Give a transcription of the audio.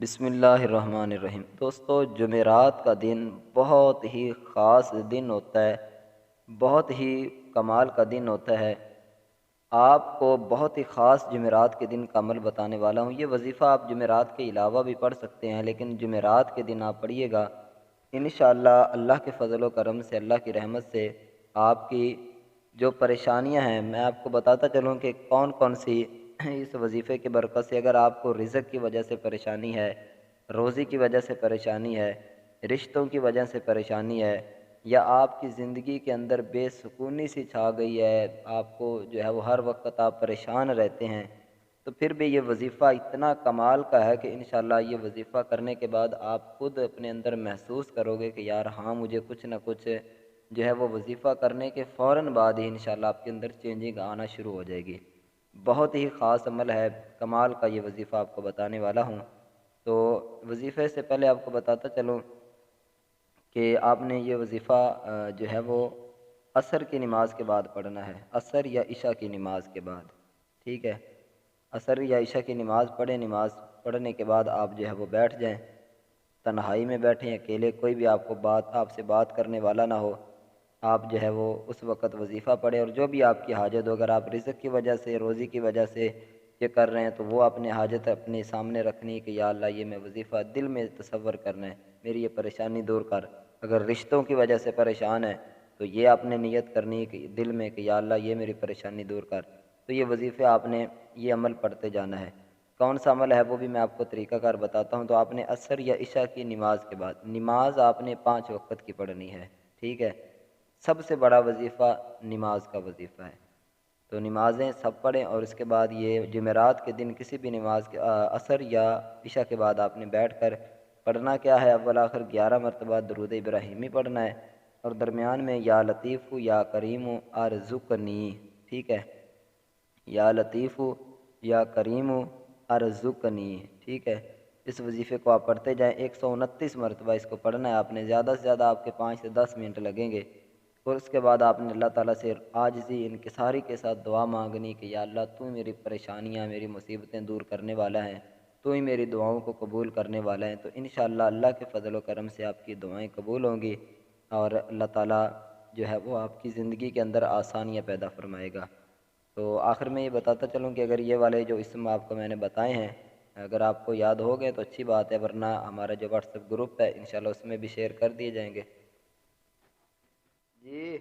بسم اللہ الرحمن الرحیم۔ دوستو، جمعرات کا دن بہت ہی خاص دن ہوتا ہے، بہت ہی کمال کا دن ہوتا ہے۔ آپ کو بہت ہی خاص جمعرات کے دن کا عمل بتانے والا ہوں۔ یہ وظیفہ آپ جمعرات کے علاوہ بھی پڑھ سکتے ہیں، لیکن جمعرات کے دن آپ پڑھیے گا، انشاءاللہ اللہ کے فضل و کرم سے، اللہ کی رحمت سے آپ کی جو پریشانیاں ہیں، میں آپ کو بتاتا چلوں کہ کون کون سی اس وظیفے کی برکت سے۔ اگر آپ کو رزق کی وجہ سے پریشانی ہے، روزی کی وجہ سے پریشانی ہے، رشتوں کی وجہ سے پریشانی ہے، یا آپ کی زندگی کے اندر بے سکونی سی چھا گئی ہے، آپ کو جو ہے وہ ہر وقت آپ پریشان رہتے ہیں، تو پھر بھی یہ وظیفہ اتنا کمال کا ہے کہ انشاءاللہ یہ وظیفہ کرنے کے بعد آپ خود اپنے اندر محسوس کرو گے کہ یار ہاں، مجھے کچھ نہ کچھ جو ہے وہ وظیفہ کرنے کے فوراً بعد ہی انشاءاللہ آپ کے اندر چینجنگ آنا شروع ہو جائے گی۔ بہت ہی خاص عمل ہے، کمال کا یہ وظیفہ آپ کو بتانے والا ہوں۔ تو وظیفے سے پہلے آپ کو بتاتا چلوں کہ آپ نے یہ وظیفہ جو ہے وہ عصر کی نماز کے بعد پڑھنا ہے، عصر یا عشاء کی نماز کے بعد، ٹھیک ہے؟ عصر یا عشاء کی نماز پڑھیں، نماز پڑھنے کے بعد آپ جو ہے وہ بیٹھ جائیں، تنہائی میں بیٹھیں، اکیلے، کوئی بھی آپ سے بات کرنے والا نہ ہو، آپ جو ہے وہ اس وقت وظیفہ پڑھیں، اور جو بھی آپ کی حاجت ہو، اگر آپ رزق کی وجہ سے، روزی کی وجہ سے یہ کر رہے ہیں تو وہ اپنے حاجت اپنے سامنے رکھنی کہ یا اللہ یہ میں وظیفہ دل میں تصور کرنا ہے، میری یہ پریشانی دور کر۔ اگر رشتوں کی وجہ سے پریشان ہے تو یہ آپ نے نیت کرنی ہے کہ دل میں کہ یا اللہ یہ میری پریشانی دور کر۔ تو یہ وظیفے آپ نے یہ عمل پڑھتے جانا ہے۔ کون سا عمل ہے وہ بھی میں آپ کو طریقہ کار بتاتا ہوں۔ تو آپ نے عصر یا عشاء کی نماز کے بعد، نماز آپ نے 5 وقت کی پڑھنی ہے، ٹھیک ہے؟ سب سے بڑا وظیفہ نماز کا وظیفہ ہے، تو نمازیں سب پڑھیں، اور اس کے بعد یہ جمعرات کے دن کسی بھی نماز کے عصر یا عشاء کے بعد آپ نے بیٹھ کر پڑھنا کیا ہے، اول آخر 11 مرتبہ درود ابراہیمی پڑھنا ہے، اور درمیان میں یا لطیف یا کریم ارزقنی، ٹھیک ہے؟ یا لطیف یا کریم ارزقنی، ٹھیک ہے؟ اس وظیفے کو آپ پڑھتے جائیں، 129 مرتبہ اس کو پڑھنا ہے آپ نے، زیادہ سے زیادہ آپ کے 5 سے 10 منٹ لگیں گے، اور اس کے بعد آپ نے اللہ تعالیٰ سے عاجزی انکساری کے ساتھ دعا مانگنی کہ یا اللہ تو میری پریشانیاں، میری مصیبتیں دور کرنے والا ہے، تو ہی میری دعاؤں کو قبول کرنے والا ہے۔ تو انشاءاللہ اللہ کے فضل و کرم سے آپ کی دعائیں قبول ہوں گی، اور اللہ تعالیٰ جو ہے وہ آپ کی زندگی کے اندر آسانیاں پیدا فرمائے گا۔ تو آخر میں یہ بتاتا چلوں کہ اگر یہ والے جو اسم آپ کو میں نے بتائے ہیں اگر آپ کو یاد ہو گئے تو اچھی بات ہے، ورنہ ہمارا جو واٹس ایپ گروپ ہے انشاءاللہ اس میں بھی شیئر کر دیے جائیں گے۔ جی